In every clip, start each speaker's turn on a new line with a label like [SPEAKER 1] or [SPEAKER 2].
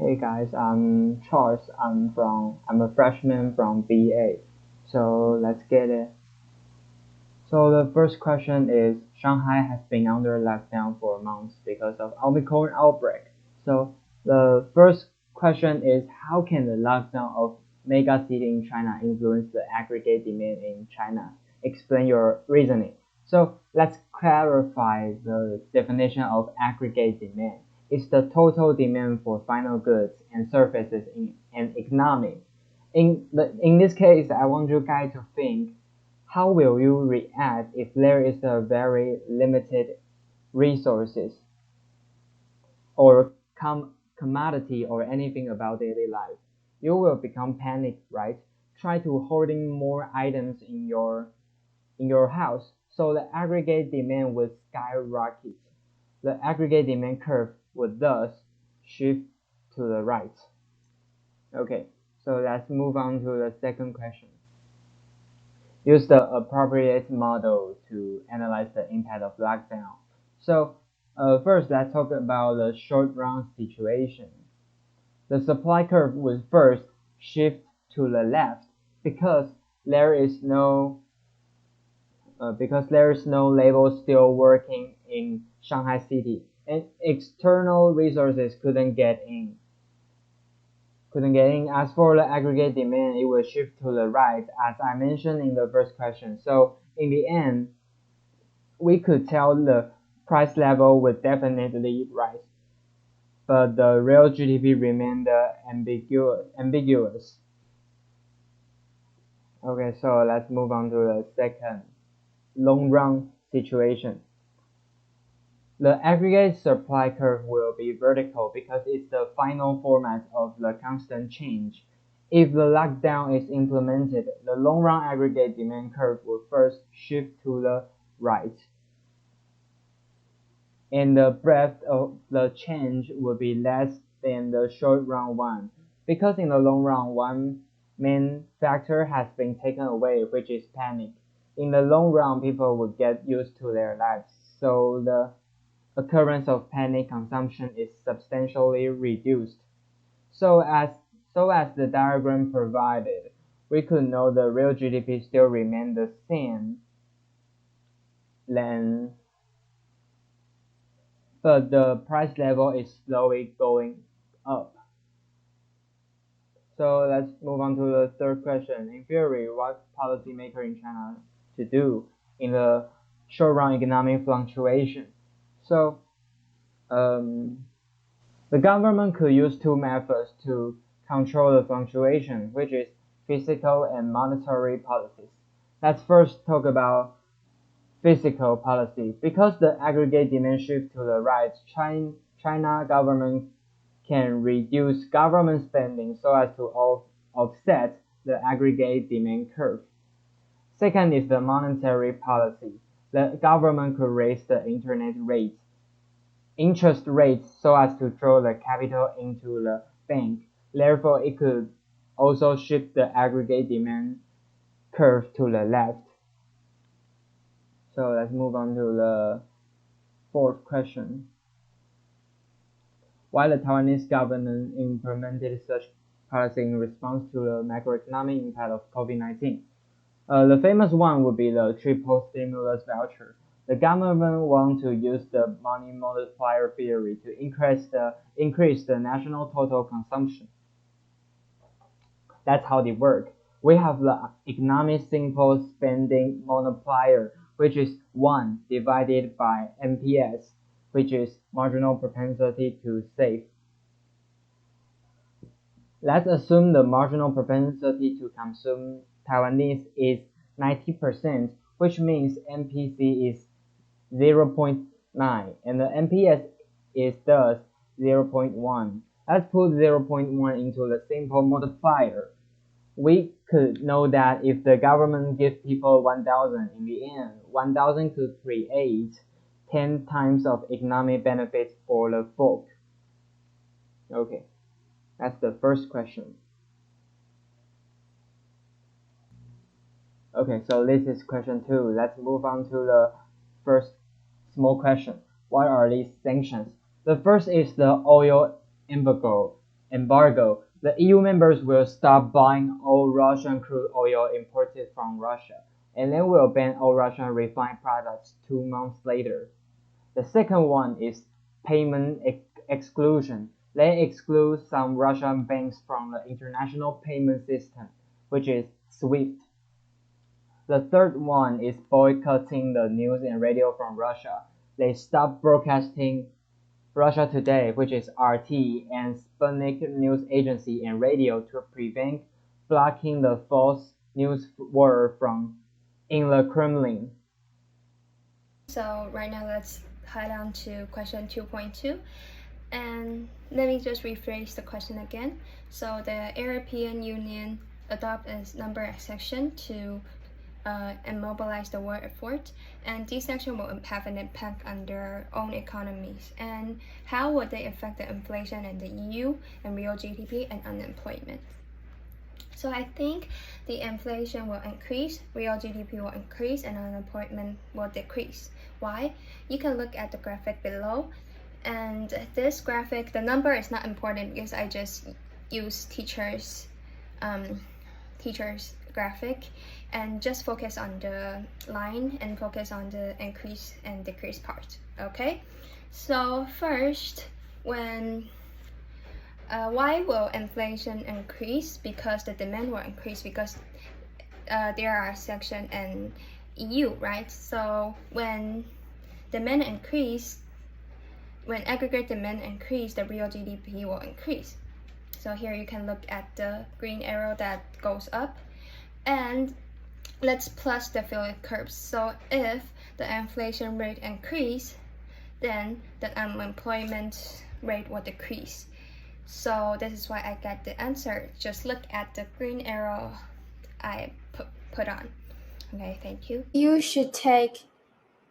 [SPEAKER 1] Hey guys, I'm Charles. I'm a freshman from BA. So let's get it. So the first question is Shanghai has been under lockdown for months because of Omicron outbreak. So the first question is how can the lockdown of mega city in China influence the aggregate demand in China? Explain your reasoning. So let's clarify the definition of aggregate demand. It's the total demand for final goods and services in an economy. In this case, I want you guys to think how will you react if there is a very limited resources or commodity or anything about daily life? You will become panicked, right? Try to hoarding more items in your house, so the aggregate demand would skyrocket. The aggregate demand curve would thus shift to the right. Okay, so let's move on to the second question. Use the appropriate model to analyze the impact of lockdown. So first, let's talk about the short run situation. The supply curve would first shift to the left because there is no label still working in Shanghai city, and external resources couldn't get in. As for the aggregate demand, it will shift to the right, as I mentioned in the first question. So in the end, we could tell the price level would definitely rise, but the real GDP remained ambiguous. Okay, so let's move on to the second long run situation. The aggregate supply curve will be vertical because it's the final format of the constant change. If the lockdown is implemented, the long-run aggregate demand curve will first shift to the right, and the breadth of the change will be less than the short-run one, because in the long run, one main factor has been taken away, which is panic. In the long run, people will get used to their lives, so the occurrence of panic consumption is substantially reduced. So as the diagram provided, we could know the real GDP still remained the same, then, but the price level is slowly going up. So let's move on to the third question. In theory, what policymaker in China to do in the short-run economic fluctuation? So the government could use two methods to control the fluctuation, which is fiscal and monetary policies. Let's first talk about fiscal policy. Because the aggregate demand shift to the right, China government can reduce government spending so as to offset the aggregate demand curve. Second is the monetary policy. The government could raise the interest rates so as to draw the capital into the bank. Therefore, it could also shift the aggregate demand curve to the left. So let's move on to the fourth question. Why the Taiwanese government implemented such policy in response to the macroeconomic impact of COVID-19? The famous one would be the triple stimulus voucher. The government want to use the money multiplier theory to increase the national total consumption. That's how they work. We have the economic simple spending multiplier, which is 1 divided by MPS, which is marginal propensity to save. Let's assume the marginal propensity to consume Taiwanese is 90%, which means MPC is 0.9 and the MPS is thus 0.1. Let's put 0.1 into the simple multiplier. We could know that if the government gives people 1,000, in the end, 1,000 could create 10 times of economic benefits for the folk. Okay, that's the first question. Okay, so this is question 2. Let's move on to the first small question. What are these sanctions? The first is the oil embargo embargo, the EU members will stop buying all Russian crude oil imported from Russia, and then will ban all Russian refined products 2 months later. The second one is payment exclusion. They exclude some Russian banks from the international payment system, which is SWIFT. The third one is boycotting the news and radio from Russia. They stop broadcasting Russia Today, which is RT, and Sputnik News Agency and radio to prevent blocking the false news word from in the Kremlin.
[SPEAKER 2] So right now let's head on to question 2.2. And let me just rephrase the question again. So the European Union adopt a number of sections to immobilize the war effort, and these sections will have an impact on their own economies. And how would they affect the inflation in the EU and real GDP and unemployment? So I think the inflation will increase, real GDP will increase, and unemployment will decrease. Why? You can look at the graphic below. And this graphic, the number is not important because I just use teachers graphic, and just focus on the line and focus on the increase and decrease part. Okay, so first, when why will inflation increase? Because the demand will increase, because there are sections in EU, right? So when demand increase, when aggregate demand increase, the real GDP will increase. So here you can look at the green arrow that goes up, and let's plus the Phillips curves. So if the inflation rate increase, then the unemployment rate will decrease. So this is why I get the answer. Just look at the green arrow I put on. Okay, thank you.
[SPEAKER 3] You should take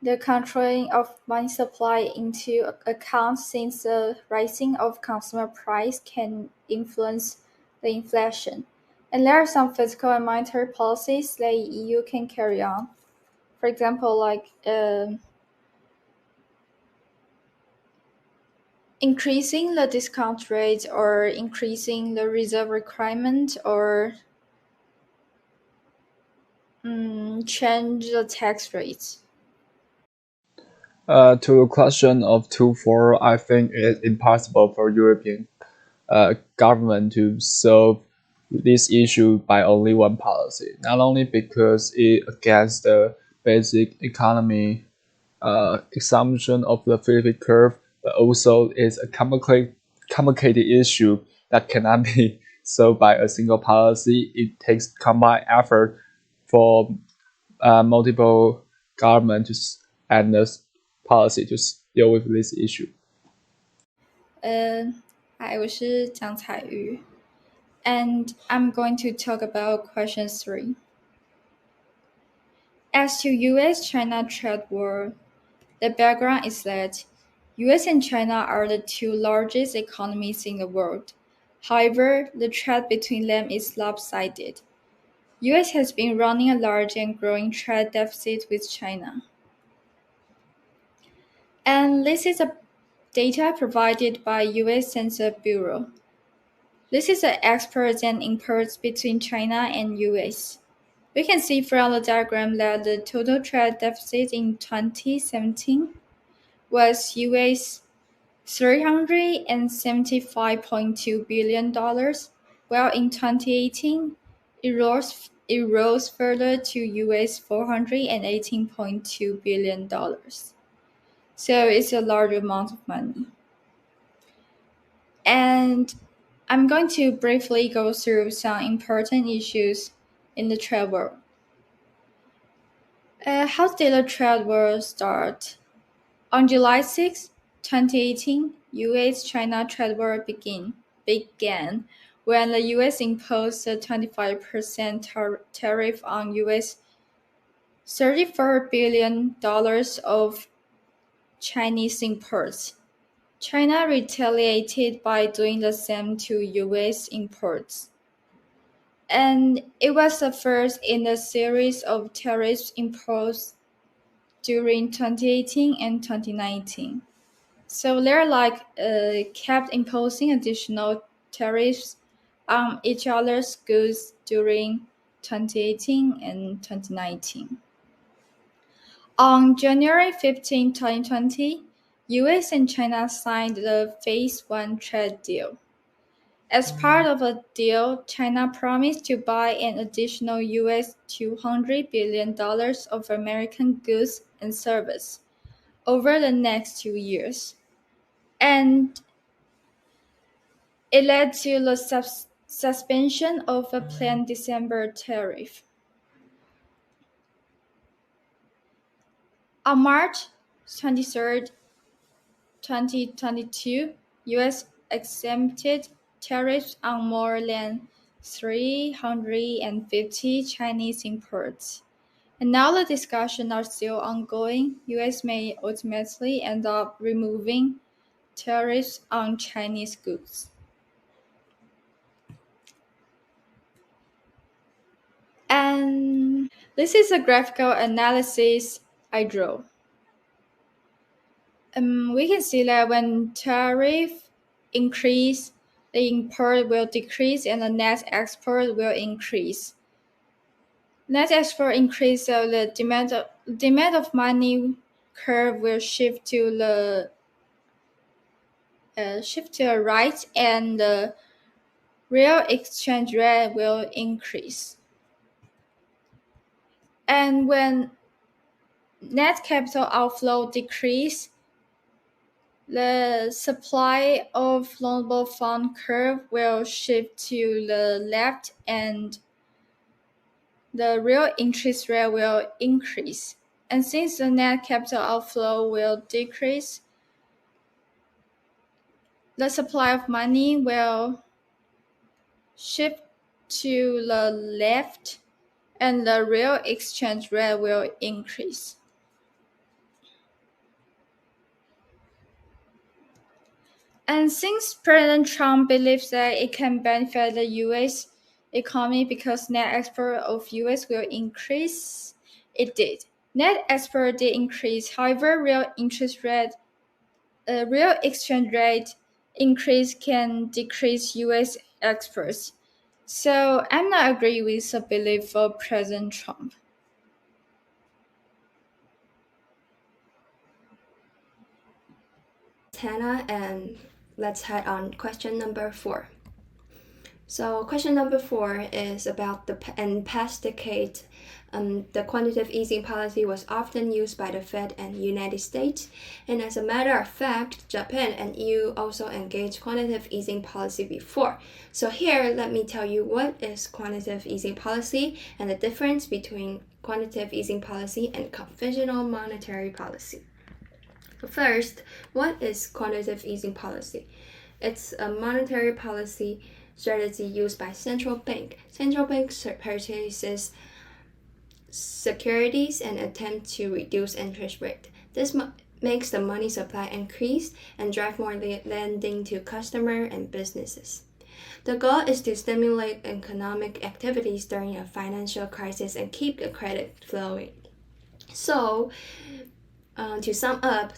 [SPEAKER 3] the controlling of money supply into account, since the rising of consumer price can influence the inflation. And there are some fiscal and monetary policies that EU can carry on. For example, like increasing the discount rate, or increasing the reserve requirement, or change the tax rates.
[SPEAKER 4] To the question of 2.4, I think it's impossible for European government to solve this issue by only one policy. Not only because it against the basic economy assumption of the Phillips curve, but also it's a complicated issue that cannot be solved by a single policy. It takes combined effort for multiple governments and the policy to deal with this issue.
[SPEAKER 3] 嗨，我是江彩瑜 and I'm going to talk about question 3. As to US-China trade war, the background is that US and China are the two largest economies in the world. However, the trade between them is lopsided. US has been running a large and growing trade deficit with China. And this is a data provided by US Census Bureau. This is the exports and imports between China and US. We can see from the diagram that the total trade deficit in 2017 was US $375.2 billion, while in 2018 it rose further to US $418.2 billion. So it's a large amount of money. And I'm going to briefly go through some important issues in the trade war. How did the trade war start? On July 6, 2018, US-China trade war began when the US imposed a 25% tariff on US $34 billion of Chinese imports. China retaliated by doing the same to US imports. And it was the first in a series of tariffs imposed during 2018 and 2019. So they're kept imposing additional tariffs on each other's goods during 2018 and 2019. On January 15, 2020, US and China signed the Phase 1 trade deal. As part of the deal, China promised to buy an additional US $200 billion of American goods and services over the next 2 years. And it led to the suspension of a planned December tariff. On March 23, 2022, US exempted tariffs on more than 350 Chinese imports. And now the discussions are still ongoing. US may ultimately end up removing tariffs on Chinese goods. And this is a graphical analysis I drew. We can see that when tariff increase, the import will decrease and the net export will increase. Net export increase, so the demand of money curve will shift to the right, and the real exchange rate will increase. And when net capital outflow decrease, the supply of loanable fund curve will shift to the left and the real interest rate will increase. And since the net capital outflow will decrease, the supply of money will shift to the left and the real exchange rate will increase. And since President Trump believes that it can benefit the US economy because net export of US will increase, it did. Net export did increase, however, real exchange rate increase can decrease US exports. So I'm not agree with the belief of President Trump.
[SPEAKER 2] Hannah, and let's head on question number 4. So question number 4 is about in past decade, the quantitative easing policy was often used by the Fed and United States, and as a matter of fact, Japan and EU also engaged quantitative easing policy before. So here, let me tell you what is quantitative easing policy and the difference between quantitative easing policy and conventional monetary policy. First, what is quantitative easing policy? It's a monetary policy strategy used by central bank. Central bank purchases securities and attempt to reduce interest rate. This makes the money supply increase and drive more lending to customer and businesses. The goal is to stimulate economic activities during a financial crisis and keep the credit flowing. So, to sum up,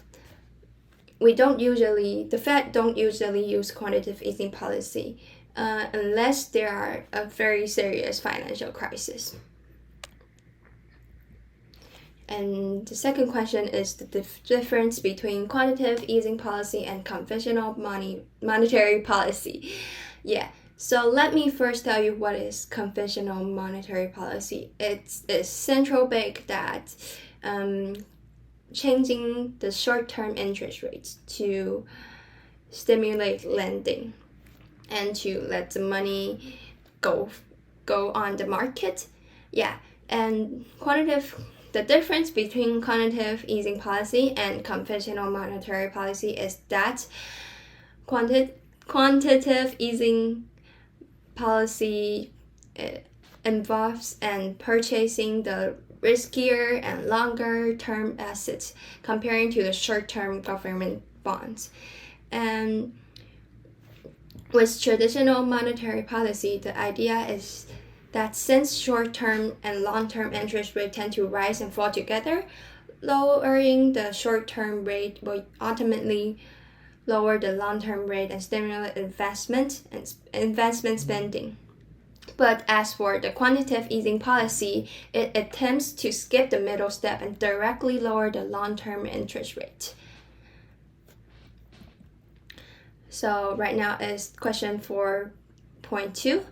[SPEAKER 2] the Fed don't usually use quantitative easing policy unless there are a very serious financial crisis. And the second question is the difference between quantitative easing policy and conventional monetary policy. Yeah, so let me first tell you what is conventional monetary policy. It's a central bank that changing the short-term interest rates to stimulate lending and to let the money go on the market. Yeah, and the difference between quantitative easing policy and conventional monetary policy is that quantitative easing policy involves purchasing the riskier and longer-term assets comparing to the short-term government bonds. And with traditional monetary policy, the idea is that since short-term and long-term interest rates tend to rise and fall together, lowering the short-term rate will ultimately lower the long-term rate and stimulate investment and investment spending. But as for the quantitative easing policy, it attempts to skip the middle step and directly lower the long-term interest rate. So right now is question 4.2.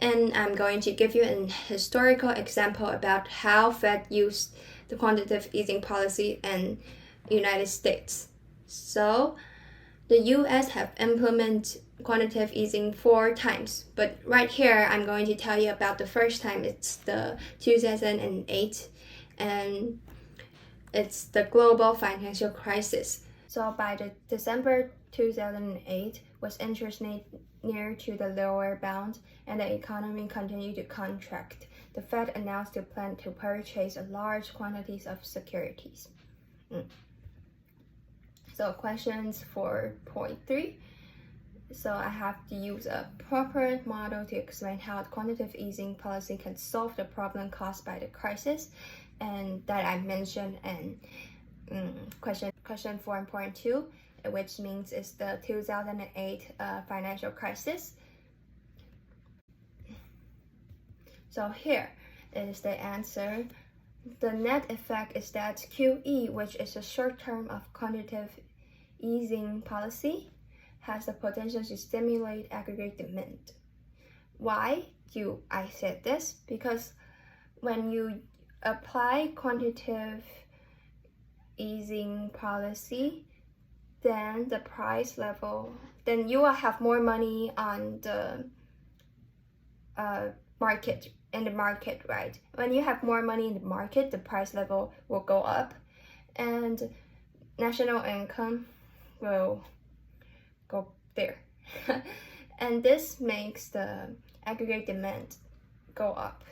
[SPEAKER 2] And I'm going to give you an historical example about how Fed used the quantitative easing policy in the United States. So the US have implemented quantitative easing 4 times, but right here I'm going to tell you about the first time. It's the 2008, and it's the global financial crisis. So by the December 2008, was interest rate near to the lower bound and the economy continued to contract, the Fed announced a plan to purchase a large quantities of securities. So questions for point 3. So I have to use a proper model to explain how quantitative easing policy can solve the problem caused by the crisis, and that I mentioned in question 4.2, which means it's the 2008 financial crisis. So here is the answer. The net effect is that QE, which is a short term of quantitative easing policy, has the potential to stimulate aggregate demand. Why do I say this? Because when you apply quantitative easing policy, then the price level, then you will have more money on the market, right? When you have more money in the market, the price level will go up and national income will go there. And this makes the aggregate demand go up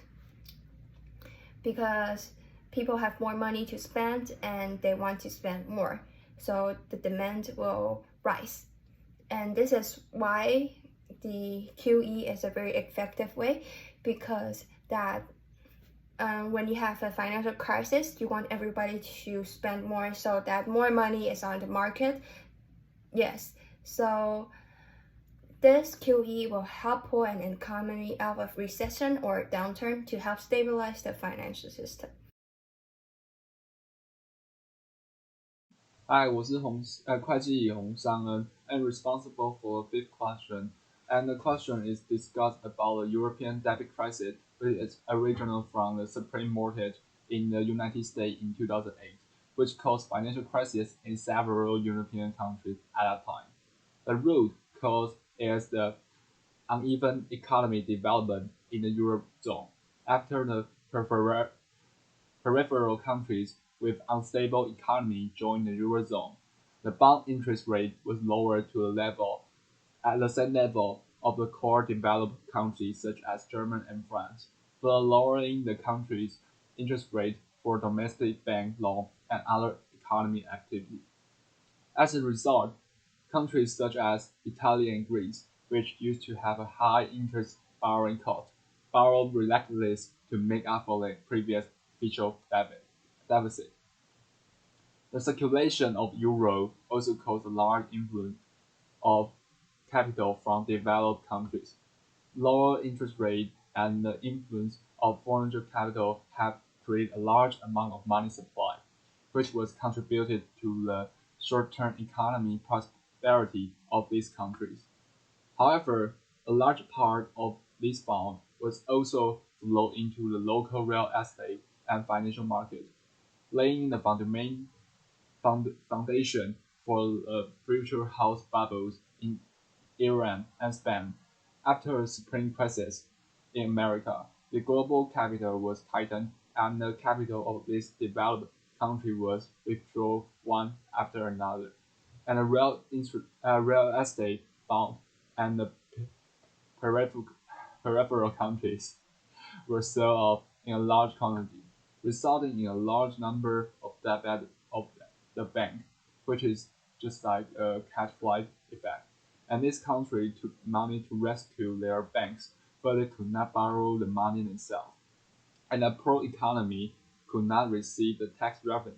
[SPEAKER 2] because people have more money to spend and they want to spend more. So the demand will rise. And this is why the QE is a very effective way, because that when you have a financial crisis, you want everybody to spend more so that more money is on the market. Yes, so this QE will help pull an economy out of recession or downturn to help stabilize the financial system.
[SPEAKER 4] Hi, 我是会计乙洪尚恩 and responsible for the fifth question. And the question is discussed about the European debt crisis, which is original from the supreme mortgage in the United States in 2008, which caused financial crisis in several European countries at that time. The root cause is the uneven economic development in the Eurozone after the peripheral countries with unstable economy joined the Eurozone. The bond interest rate was lowered to at the same level of the core developed countries such as Germany and France, but lowering the country's interest rate for domestic bank loan and other economic activity. As a result, countries such as Italy and Greece, which used to have a high interest borrowing cost, borrowed reluctantly to make up for the previous fiscal deficit. The circulation of euro also caused a large influx of capital from developed countries. Lower interest rate and the influence of foreign capital have created a large amount of money supply, which was contributed to the short-term economic prosperity of these countries. However, a large part of this fund was also flowed into the local real estate and financial market, laying the foundation for future house bubbles in Iran and Spain. After a supreme crisis in America, the global capital was tightened and the capital of this developed country was withdrawn one after another, and the real estate boom and the peripheral countries were sold off in a large quantity, resulting in a large number of debt of the bank, which is just like a cash flow effect. And this country took money to rescue their banks, but they could not borrow the money themselves. And the pro economy could not receive the tax revenue,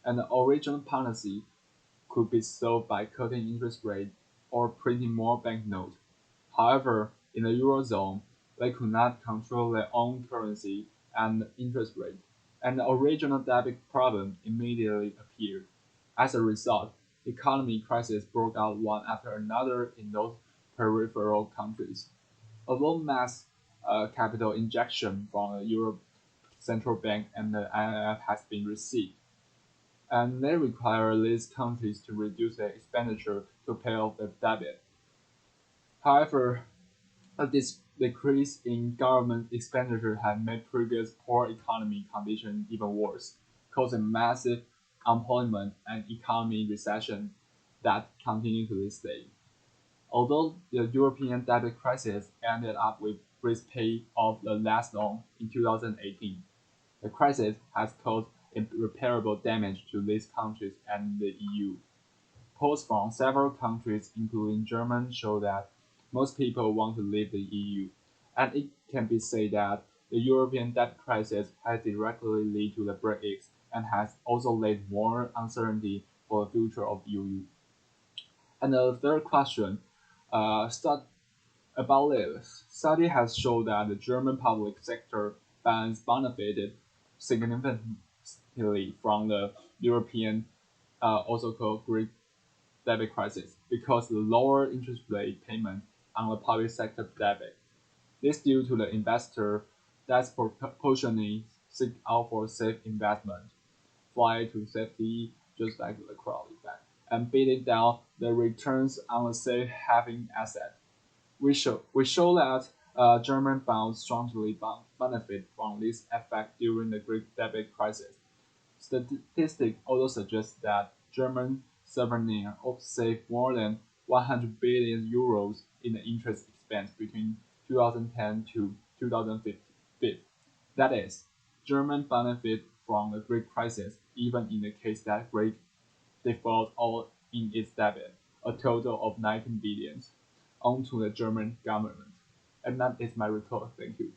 [SPEAKER 4] and the original policy could be solved by cutting interest rate or printing more banknotes. However, in the Eurozone, they could not control their own currency and interest rate, and the original debit problem immediately appeared. As a result, economic crises broke out one after another in those peripheral countries. Although mass capital injection from the Europe Central Bank and the IMF has been received, and they require these countries to reduce their expenditure to pay off the debt. However, this decrease in government expenditure has made previous poor economic conditions even worse, causing massive unemployment and economic recession that continue to this day. Although the European debt crisis ended up with Greece paying off the last loan in 2018, the crisis has caused irreparable damage to these countries and the EU. Polls from several countries, including Germany, show that most people want to leave the EU, and it can be said that the European debt crisis has directly led to the Brexit and has also laid more uncertainty for the future of EU. And the third question, about this, study has shown that the German public sector balance benefited significantly from the European, also called Greek debit crisis, because the lower interest rate payment on the public sector debit. This due to the investor disproportionately seek out for safe investment, fly to safety just like the crowd effect, and beating down the returns on the safe having asset. We show that German bonds strongly benefit from this effect during the Greek debt crisis. Statistics also suggest that German sovereign saved more than 100 billion euros in the interest expense between 2010 to 2015. That is, German benefit from the Greek crisis even in the case that Greece default all in its debt, a total of 19 billion, onto the German government. And that is my report. Thank you.